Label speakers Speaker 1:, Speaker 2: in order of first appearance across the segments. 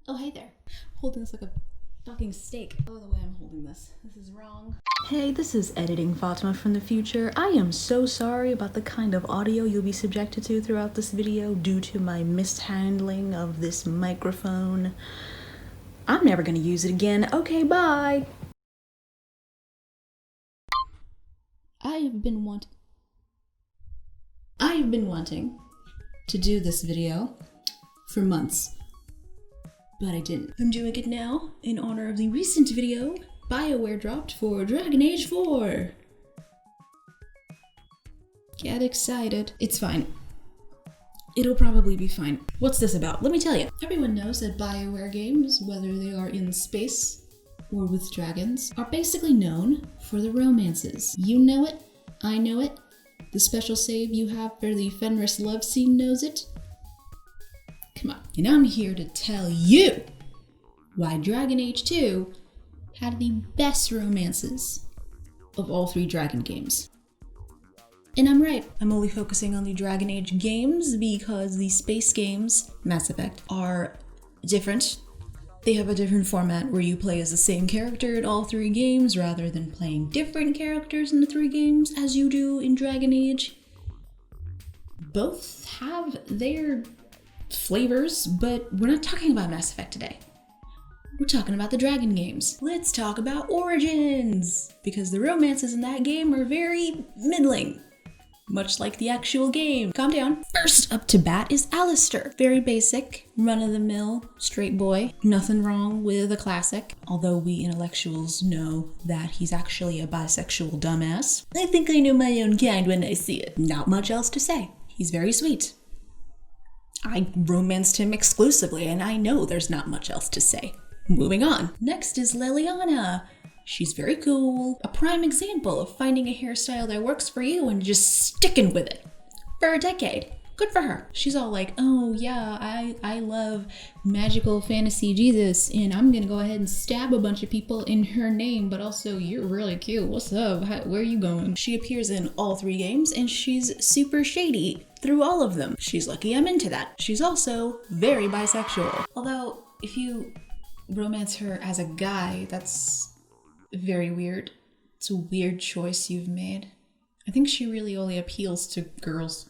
Speaker 1: Oh, hey there. Holding this like a fucking steak. Oh, the way I'm holding this. This is wrong. Hey, this is Editing Fatima from the future. I am so sorry about the kind of audio you'll be subjected to throughout this video due to my mishandling of this microphone. I'm never gonna use it again. Okay, bye! I have been wanting to do this video for months, but I didn't. I'm doing it now in honor of the recent video BioWare dropped for Dragon Age 4. Get excited. It's fine. It'll probably be fine. What's this about? Let me tell you. Everyone knows that BioWare games, whether they are in space or with dragons, are basically known for the romances. You know it. I know it. The special save you have for the Fenris love scene knows it. Come on. And I'm here to tell you why Dragon Age 2 had the best romances of all 3 Dragon games. And I'm right. I'm only focusing on the Dragon Age games because the space games, Mass Effect, are different. They have a different format where you play as the same character in all 3 games rather than playing different characters in the 3 games as you do in Dragon Age. Both have their flavors, but we're not talking about Mass Effect today. We're talking about the Dragon games. Let's talk about Origins, because the romances in that game are very middling. Much like the actual game. Calm down. First up to bat is Alistair. Very basic, run-of-the-mill, straight boy. Nothing wrong with a classic, although we intellectuals know that he's actually a bisexual dumbass. I think I know my own kind when I see it. Not much else to say. He's very sweet. I romanced him exclusively, and I know there's not much else to say. Moving on. Next is Leliana. She's very cool. A prime example of finding a hairstyle that works for you and just sticking with it for a decade. Good for her. She's all like, oh yeah, I love magical fantasy Jesus, and I'm gonna go ahead and stab a bunch of people in her name, but also you're really cute. What's up? Where are you going? She appears in all 3 games, and she's super shady through all of them. She's lucky I'm into that. She's also very bisexual. Although, if you romance her as a guy, that's very weird. It's a weird choice you've made. I think she really only appeals to girls.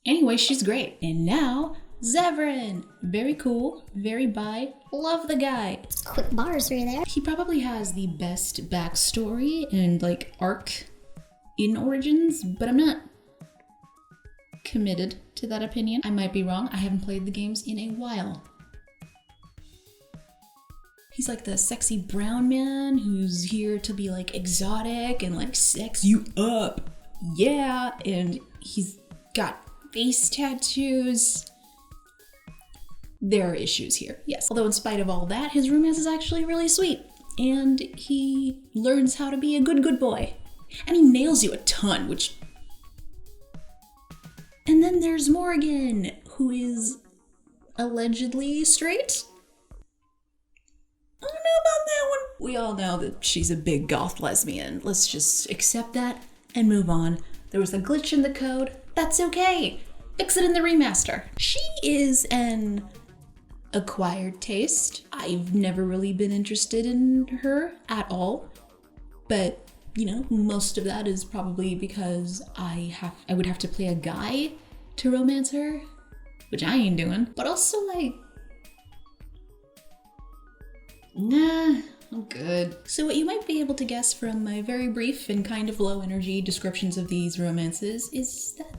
Speaker 1: Anyway, she's great. And now, Zevran. Very cool, very bi, love the guy.
Speaker 2: Quick bars right there.
Speaker 1: He probably has the best backstory and arc in Origins, but I'm not committed to that opinion. I might be wrong. I haven't played the games in a while. He's like the sexy brown man who's here to be exotic and sex you up. Yeah, and he's got face tattoos. There are issues here, yes. Although in spite of all that, his romance is actually really sweet. And he learns how to be a good boy. And he nails you a ton, which... And then there's Morgan, who is allegedly straight. I don't know about that one. We all know that she's a big goth lesbian. Let's just accept that and move on. There was a glitch in the code. That's okay. Fix it in the remaster. She is an acquired taste. I've never really been interested in her at all. But, most of that is probably because I would have to play a guy to romance her, which I ain't doing. But also nah, I'm good. So what you might be able to guess from my very brief and kind of low energy descriptions of these romances is that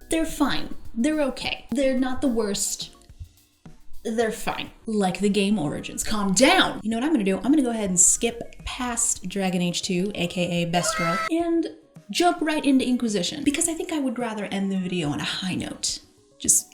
Speaker 1: they're fine. They're okay. They're not the worst. They're fine. Like the game Origins. Calm down! You know what I'm gonna do? I'm gonna go ahead and skip past Dragon Age 2, aka Best Girl, and jump right into Inquisition, because I think I would rather end the video on a high note. Just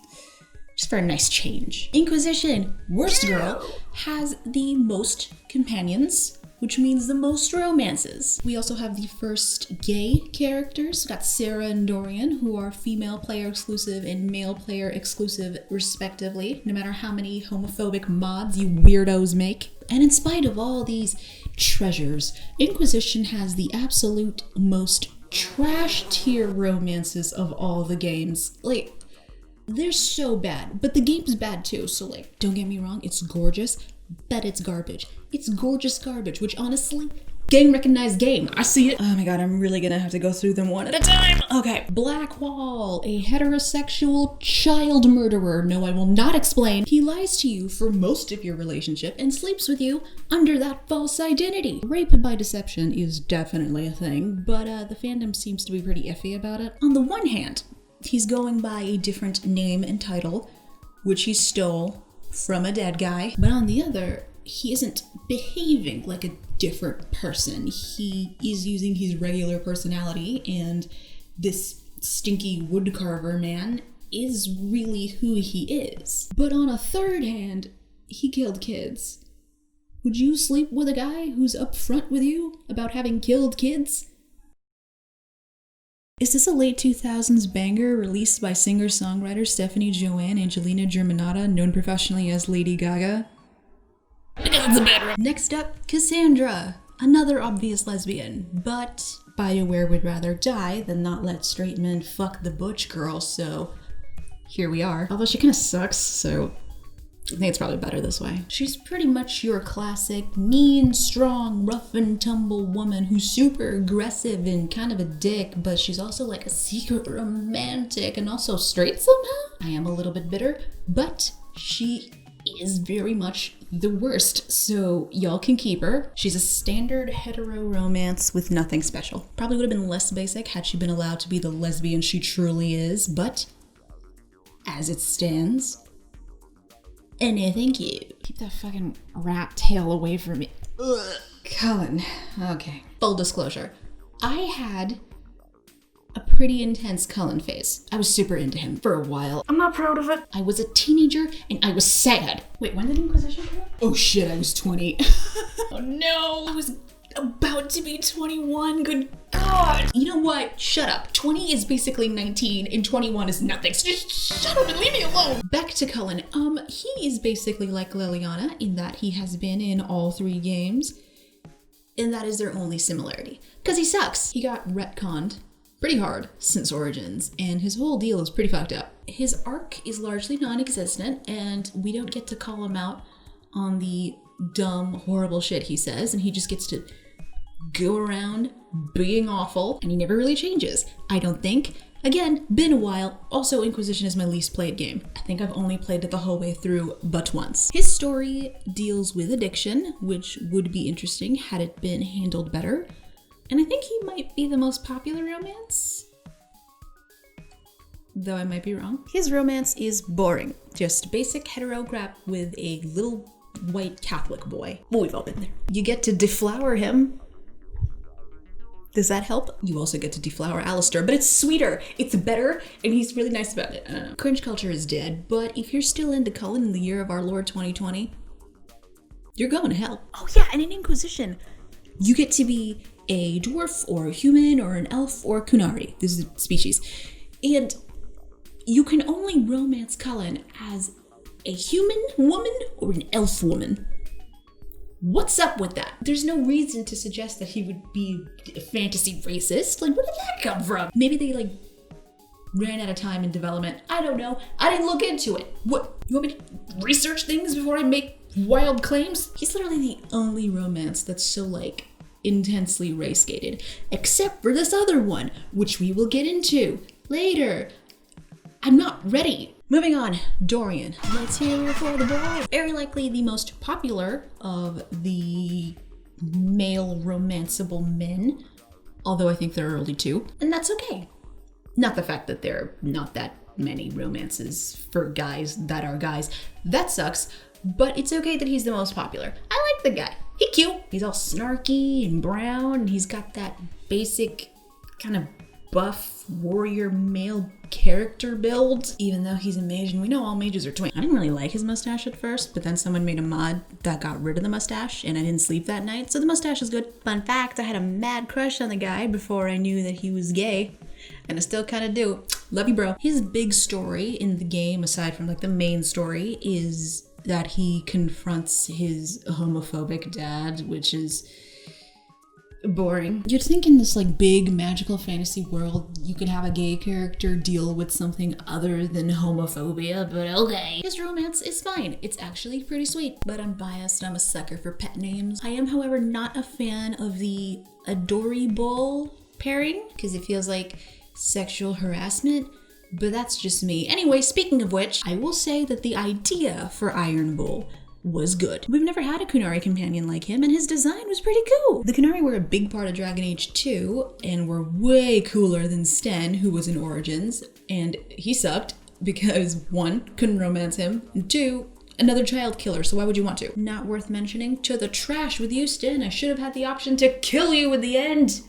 Speaker 1: for a nice change. Inquisition, Worst Girl, has the most companions, which means the most romances. We also have the first gay characters. We've got Sarah and Dorian, who are female player exclusive and male player exclusive respectively, no matter how many homophobic mods you weirdos make. And in spite of all these treasures, Inquisition has the absolute most trash tier romances of all the games. They're so bad, but the game's bad too, so like, don't get me wrong, it's gorgeous, but it's garbage. It's gorgeous garbage, which honestly, game recognized game. I see it. Oh my god, I'm really gonna have to go through them one at a time. Okay. Blackwall, a heterosexual child murderer. No, I will not explain. He lies to you for most of your relationship and sleeps with you under that false identity. Rape by deception is definitely a thing, but the fandom seems to be pretty iffy about it. On the one hand, he's going by a different name and title, which he stole from a dead guy. But on the other, he isn't behaving like a different person. He is using his regular personality, and this stinky woodcarver man is really who he is. But on a third hand, he killed kids. Would you sleep with a guy who's upfront with you about having killed kids? Is this a late 2000s banger released by singer-songwriter Stephanie Joanne Angelina Germanata, known professionally as Lady Gaga? It's a bedroom. Next up, Cassandra, another obvious lesbian, but BioWare would rather die than not let straight men fuck the butch girl, so here we are. Although she kinda sucks, so I think it's probably better this way. She's pretty much your classic mean, strong, rough and tumble woman who's super aggressive and kind of a dick, but she's also like a secret romantic and also straight somehow. I am a little bit bitter, but she is very much the worst, so y'all can keep her. She's a standard hetero romance with nothing special. Probably would have been less basic had she been allowed to be the lesbian she truly is, but as it stands, and no thank you. Keep that fucking rat tail away from me. Ugh. Cullen. Okay. Full disclosure. I had a pretty intense Cullen phase. I was super into him for a while. I'm not proud of it. I was a teenager and I was sad. Wait, when did Inquisition come out? Oh shit, I was 20. Oh no, I was about to be 21. Good God. You know what? Shut up. 20 is basically 19 and 21 is nothing. So just shut up and leave me alone. Back to Cullen. He is basically like Leliana in that he has been in all 3 games, and that is their only similarity. Because he sucks. He got retconned pretty hard since Origins, and his whole deal is pretty fucked up. His arc is largely non-existent, and we don't get to call him out on the dumb, horrible shit he says, and he just gets to go around being awful, and he never really changes, I don't think. Again, been a while. Also, Inquisition is my least played game. I think I've only played it the whole way through but once. His story deals with addiction, which would be interesting had it been handled better. And I think he might be the most popular romance, though I might be wrong. His romance is boring. Just basic hetero crap with a little white Catholic boy. Well, we've all been there. You get to deflower him. Does that help? You also get to deflower Alistair, but it's sweeter, it's better, and he's really nice about it. I don't know. Cringe culture is dead, but if you're still into Cullen in the year of our Lord 2020, you're going to hell. Oh yeah, and in Inquisition, you get to be a dwarf or a human or an elf or a Kunari. This is a species. And you can only romance Cullen as a human woman or an elf woman. What's up with that? There's no reason to suggest that he would be a fantasy racist. Like, where did that come from? Maybe they, like, ran out of time in development. I don't know. I didn't look into it. What? You want me to research things before I make wild claims? He's literally the only romance that's so, like, intensely race-gated. Except for this other one, which we will get into later. I'm not ready. Moving on, Dorian. Let's hear for the boy. Very likely the most popular of the male romanceable men, although I think there are only 2, and that's okay. Not the fact that there are not that many romances for guys that are guys. That sucks, but it's okay that he's the most popular. I like the guy. He's cute. He's all snarky and brown, and he's got that basic kind of buff warrior male character build, even though he's a mage, and we know all mages are twins. I didn't really like his mustache at first, but then someone made a mod that got rid of the mustache, and I didn't sleep that night, so the mustache is good. Fun fact, I had a mad crush on the guy before I knew that he was gay, and I still kind of do. Love you, bro. His big story in the game, aside from like the main story, is that he confronts his homophobic dad, which is boring. You'd think in this like big magical fantasy world you could have a gay character deal with something other than homophobia, but okay. His romance is fine. It's actually pretty sweet, but I'm biased. I'm a sucker for pet names. I am, however, not a fan of the adorable pairing because it feels like sexual harassment, but that's just me. Anyway, speaking of which, I will say that the idea for Iron Bull was good. We've never had a Kunari companion like him, and his design was pretty cool. The Kunari were a big part of Dragon Age 2, and were way cooler than Sten, who was in Origins, and he sucked because 1, couldn't romance him, and 2, another child killer, so why would you want to? Not worth mentioning. To the trash with you, Sten. I should have had the option to kill you at the end.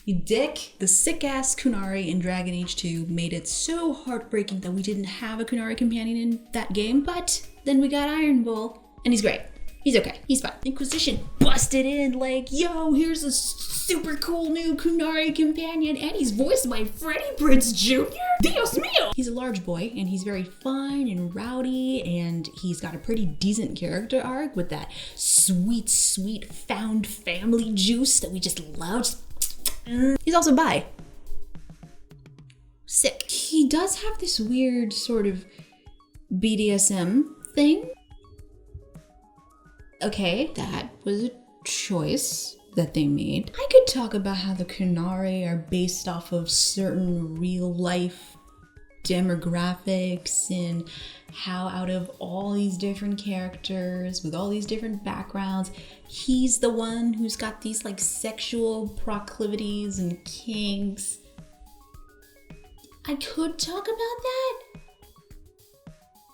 Speaker 1: You dick. The sick-ass Kunari in Dragon Age 2 made it so heartbreaking that we didn't have a Kunari companion in that game, but then we got Iron Bull, and he's great. He's okay. He's fine. Inquisition busted in like, yo, here's a super cool new Kunari companion, and he's voiced by Freddie Prinze Jr.? Dios mío! He's a large boy, and he's very fun and rowdy, and he's got a pretty decent character arc with that sweet, sweet found family juice that we just love. He's also bi. Sick. He does have this weird sort of BDSM thing. Okay, that was a choice that they made. I could talk about how the Kunari are based off of certain real life demographics and how out of all these different characters with all these different backgrounds, he's the one who's got these like sexual proclivities and kinks. I could talk about that,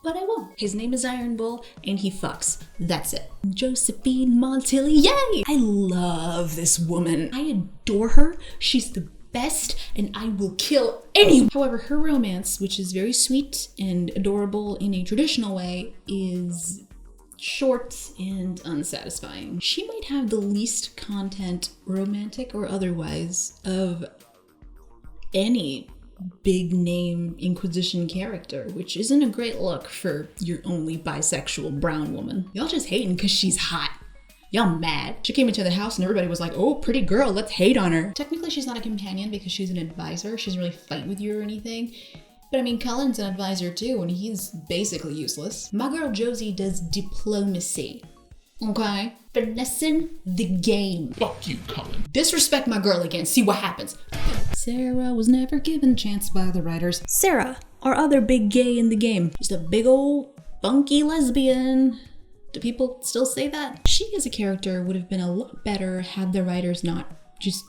Speaker 1: but I won't. His name is Iron Bull, and he fucks. That's it. Josephine Montpellier. I love this woman. I adore her. She's the best, and I will kill anyone. However, her romance, which is very sweet and adorable in a traditional way, is short and unsatisfying. She might have the least content, romantic or otherwise, of any big name Inquisition character, which isn't a great look for your only bisexual brown woman. Y'all just hating because she's hot. Y'all mad. She came into the house and everybody was like, oh, pretty girl, let's hate on her. Technically, she's not a companion because she's an advisor. She doesn't really fight with you or anything. But I mean, Cullen's an advisor too, and he's basically useless. My girl Josie does diplomacy. Okay? Finessing the game.
Speaker 2: Fuck you, Cullen.
Speaker 1: Disrespect my girl again, see what happens. Sarah was never given a chance by the writers. Sarah, our other big gay in the game. Just a big old funky lesbian. Do people still say that? She as a character would have been a lot better had the writers not just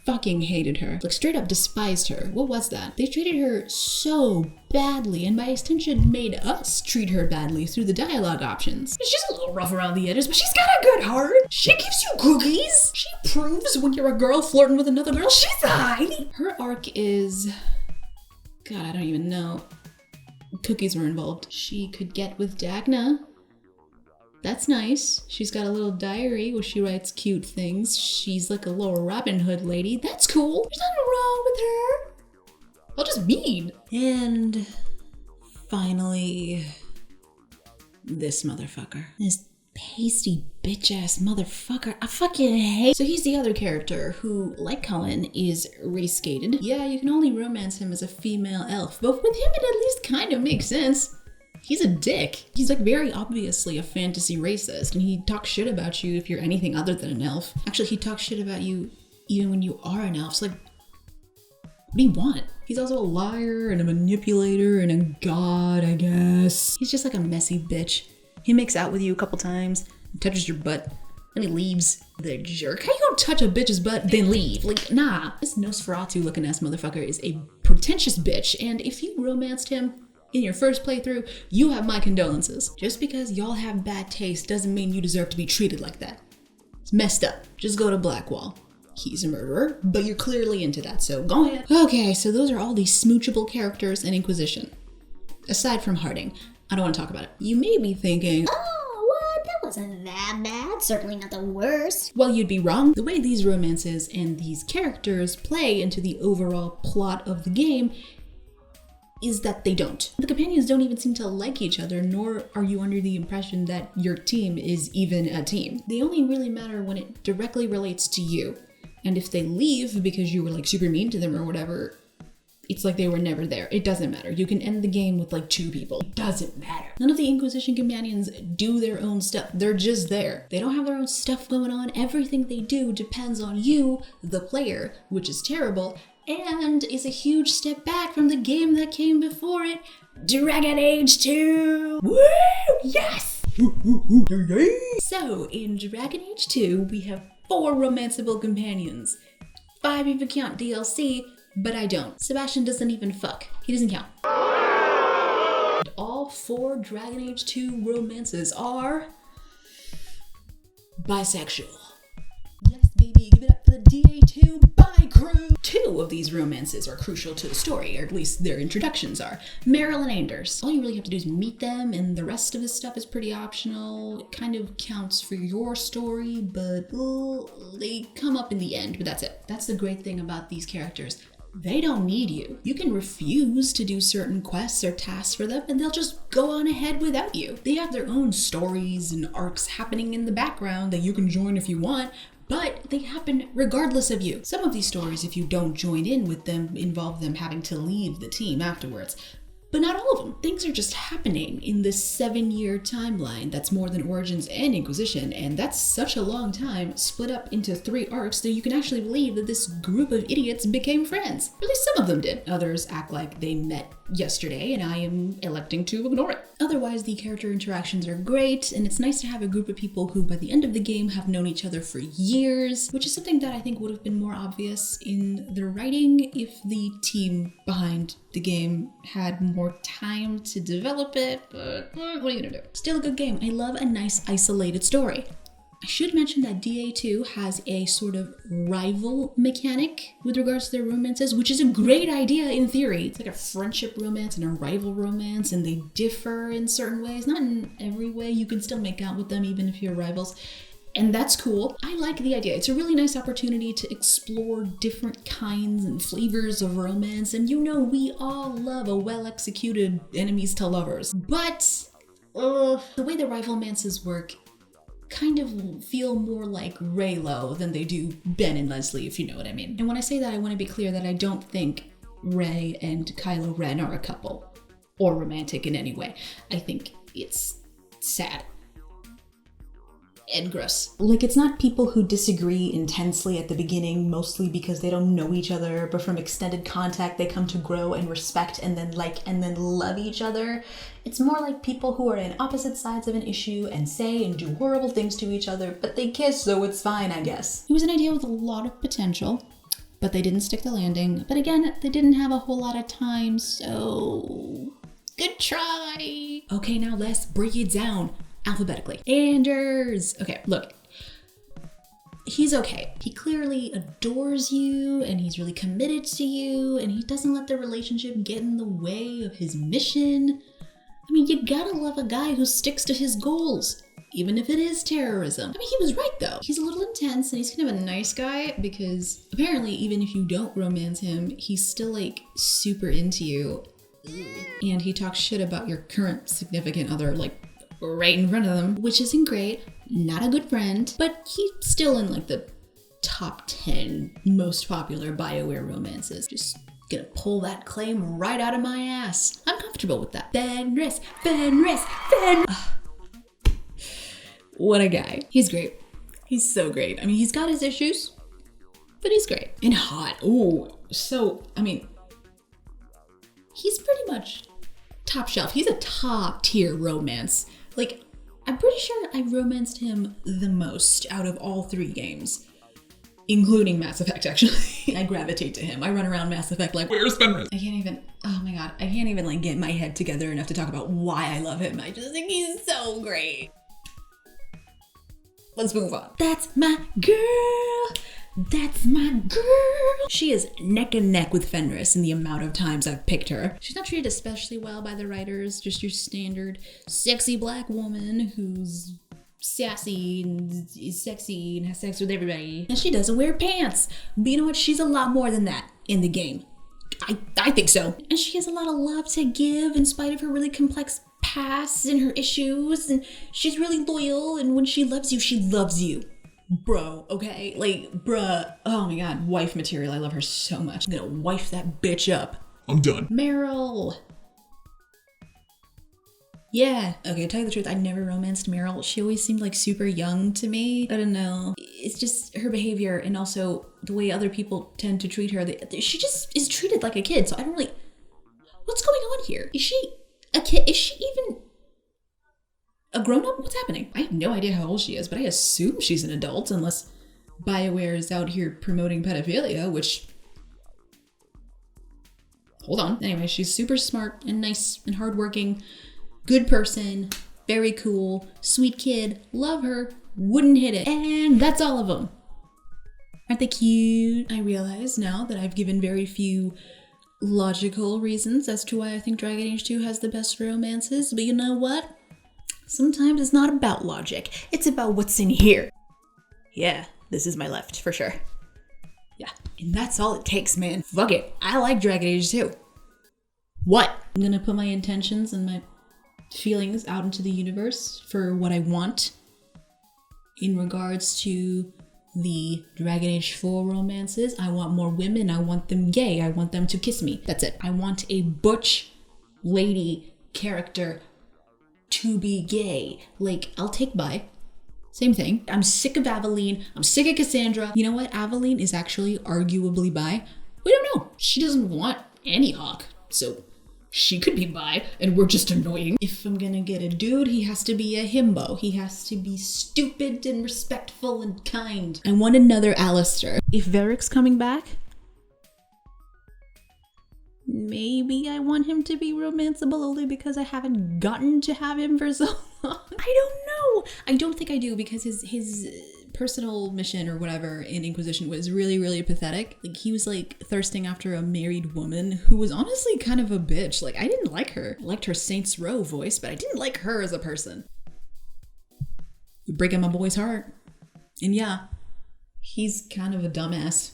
Speaker 1: fucking hated her. Like straight up despised her. What was that? They treated her so badly, and by extension made us treat her badly through the dialogue options. She's a little rough around the edges, but she's got a good heart. She gives you cookies. She proves when you're a girl flirting with another girl, she's high. Her arc is... God, I don't even know. Cookies were involved. She could get with Dagna. That's nice. She's got a little diary where she writes cute things. She's like a little Robin Hood lady. That's cool. There's nothing wrong with her. I'll just mean. And finally, this motherfucker. This pasty bitch-ass motherfucker. I fucking hate. So he's the other character who, like Cullen, is race-gated. Yeah, you can only romance him as a female elf, but with him it at least kind of makes sense. He's a dick. He's like very obviously a fantasy racist, and he talks shit about you if you're anything other than an elf. Actually, he talks shit about you even when you are an elf. So like, what do you want? He's also a liar and a manipulator and a god, I guess. He's just like a messy bitch. He makes out with you a couple times, touches your butt, and he leaves. The jerk. How you gonna touch a bitch's butt, then leave? Like, nah. This Nosferatu looking ass motherfucker is a pretentious bitch, and if you romanced him in your first playthrough, you have my condolences. Just because y'all have bad taste doesn't mean you deserve to be treated like that. It's messed up. Just go to Blackwall. He's a murderer, but you're clearly into that, so go ahead. Okay, so those are all these smoochable characters in Inquisition. Aside from Harding, I don't want to talk about it. You may be thinking,
Speaker 3: oh, what? That wasn't that bad. Certainly not the worst.
Speaker 1: Well, you'd be wrong. The way these romances and these characters play into the overall plot of the game is that they don't. The companions don't even seem to like each other, nor are you under the impression that your team is even a team. They only really matter when it directly relates to you. And if they leave because you were like super mean to them or whatever, it's like they were never there. It doesn't matter. You can end the game with like 2 people. It doesn't matter. None of the Inquisition companions do their own stuff. They're just there. They don't have their own stuff going on. Everything they do depends on you, the player, which is terrible, and is a huge step back from the game that came before it, Dragon Age 2! Woo! Yes! So, in Dragon Age 2, we have 4 romanceable companions. 5 if you count DLC, but I don't. Sebastian doesn't even fuck. He doesn't count. And all 4 Dragon Age 2 romances are bisexual. Yes, baby, give it up for the DA2 bi crew. 2 of these romances are crucial to the story, or at least their introductions are. Meryl and Anders. All you really have to do is meet them, and the rest of this stuff is pretty optional. It kind of counts for your story, but they come up in the end, but that's it. That's the great thing about these characters. They don't need you. You can refuse to do certain quests or tasks for them, and they'll just go on ahead without you. They have their own stories and arcs happening in the background that you can join if you want, but they happen regardless of you. Some of these stories, if you don't join in with them, involve them having to leave the team afterwards. But not all of them. Things are just happening in this 7-year timeline that's more than Origins and Inquisition, and that's such a long time, split up into 3 arcs that you can actually believe that this group of idiots became friends. Or at least some of them did. Others act like they met yesterday, and I am electing to ignore it. Otherwise, the character interactions are great, and it's nice to have a group of people who by the end of the game have known each other for years, which is something that I think would have been more obvious in the writing if the team behind the game had more time to develop it, but what are you gonna do? Still a good game. I love a nice isolated story. I should mention that DA2 has a sort of rival mechanic with regards to their romances, which is a great idea in theory. It's like a friendship romance and a rival romance, and they differ in certain ways. Not in every way. You can still make out with them even if you're rivals. And that's cool. I like the idea. It's a really nice opportunity to explore different kinds and flavors of romance. And you know, we all love a well-executed enemies to lovers. But the way the rival romances work kind of feel more like Raylo than they do Ben and Leslie, if you know what I mean. And when I say that, I want to be clear that I don't think Ray and Kylo Ren are a couple or romantic in any way. I think it's sad and gross. Like, it's not people who disagree intensely at the beginning, mostly because they don't know each other, but from extended contact they come to grow and respect and then like and then love each other. It's more like people who are in opposite sides of an issue and say and do horrible things to each other, but they kiss, so it's fine, I guess. It was an idea with a lot of potential, but they didn't stick the landing. But again, they didn't have a whole lot of time, so good try. Okay, now let's break it down alphabetically. Anders. Okay, look. He's okay. He clearly adores you, and he's really committed to you, and he doesn't let the relationship get in the way of his mission. I mean, you gotta love a guy who sticks to his goals, even if it is terrorism. I mean, he was right though. He's a little intense, and he's kind of a nice guy, because apparently even if you don't romance him, he's still like super into you. And he talks shit about your current significant other, like, right in front of them, which isn't great. Not a good friend, but he's still in like the top 10 most popular BioWare romances. Just gonna pull that claim right out of my ass. I'm comfortable with that. Fenris. What a guy. He's great. He's so great. I mean, he's got his issues, but he's great. And hot. Ooh, so, I mean, he's pretty much top shelf. He's a top tier romance. Like, I'm pretty sure I romanced him the most out of all 3 games, including Mass Effect, actually. I gravitate to him. I run around Mass Effect like, where's Fenris? I can't even like get my head together enough to talk about why I love him. I just think he's so great. Let's move on. That's my girl. That's my girl. She is neck and neck with Fenris in the amount of times I've picked her. She's not treated especially well by the writers, just your standard sexy black woman who's sassy and is sexy and has sex with everybody. And she doesn't wear pants. But you know what? She's a lot more than that in the game. I think so. And she has a lot of love to give in spite of her really complex past and her issues. And she's really loyal. And when she loves you, she loves you. Bro, okay? Like, bruh. Oh my god, wife material. I love her so much. I'm gonna wife that bitch up.
Speaker 2: I'm done.
Speaker 1: Meryl. Yeah. Okay, to tell you the truth, I never romanced Meryl. She always seemed like super young to me. I don't know. It's just her behavior and also the way other people tend to treat her. She just is treated like a kid, so I don't really... What's going on here? Is she a kid? Is she even a grown-up? What's happening? I have no idea how old she is, but I assume she's an adult unless BioWare is out here promoting pedophilia, which... Hold on. Anyway, she's super smart and nice and hardworking. Good person, very cool, sweet kid, love her, wouldn't hit it. And that's all of them. Aren't they cute? I realize now that I've given very few logical reasons as to why I think Dragon Age 2 has the best romances, but you know what? Sometimes it's not about logic, it's about what's in here. Yeah, this is my left, for sure. Yeah, and that's all it takes, man. Fuck it, I like Dragon Age 2. What? I'm gonna put my intentions and my feelings out into the universe for what I want in regards to the Dragon Age 4 romances. I want more women. I want them gay. I want them to kiss me. That's it. I want a butch lady character to be gay. Like, I'll take bi. Same thing. I'm sick of Aveline. I'm sick of Cassandra. You know what? Aveline is actually arguably bi. We don't know. She doesn't want any Hawk, so she could be bi, and we're just annoying. If I'm gonna get a dude, he has to be a himbo. He has to be stupid and respectful and kind. I want another Alistair. If Varric's coming back, maybe I want him to be romanceable only because I haven't gotten to have him for so long. I don't know. I don't think I do because his personal mission or whatever in Inquisition was really, really pathetic. Like, he was like thirsting after a married woman who was honestly kind of a bitch. Like, I didn't like her. I liked her Saints Row voice, but I didn't like her as a person. You're breaking my boy's heart. And yeah, he's kind of a dumbass.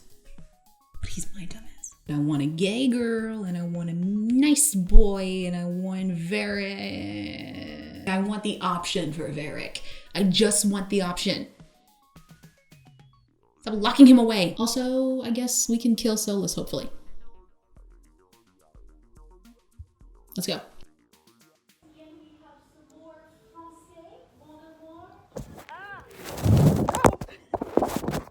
Speaker 1: But he's my dumbass. I want a gay girl, and I want a nice boy, and I want Varric. I want the option for Varric. I just want the option. Stop locking him away. Also, I guess we can kill Solus, hopefully. Let's go.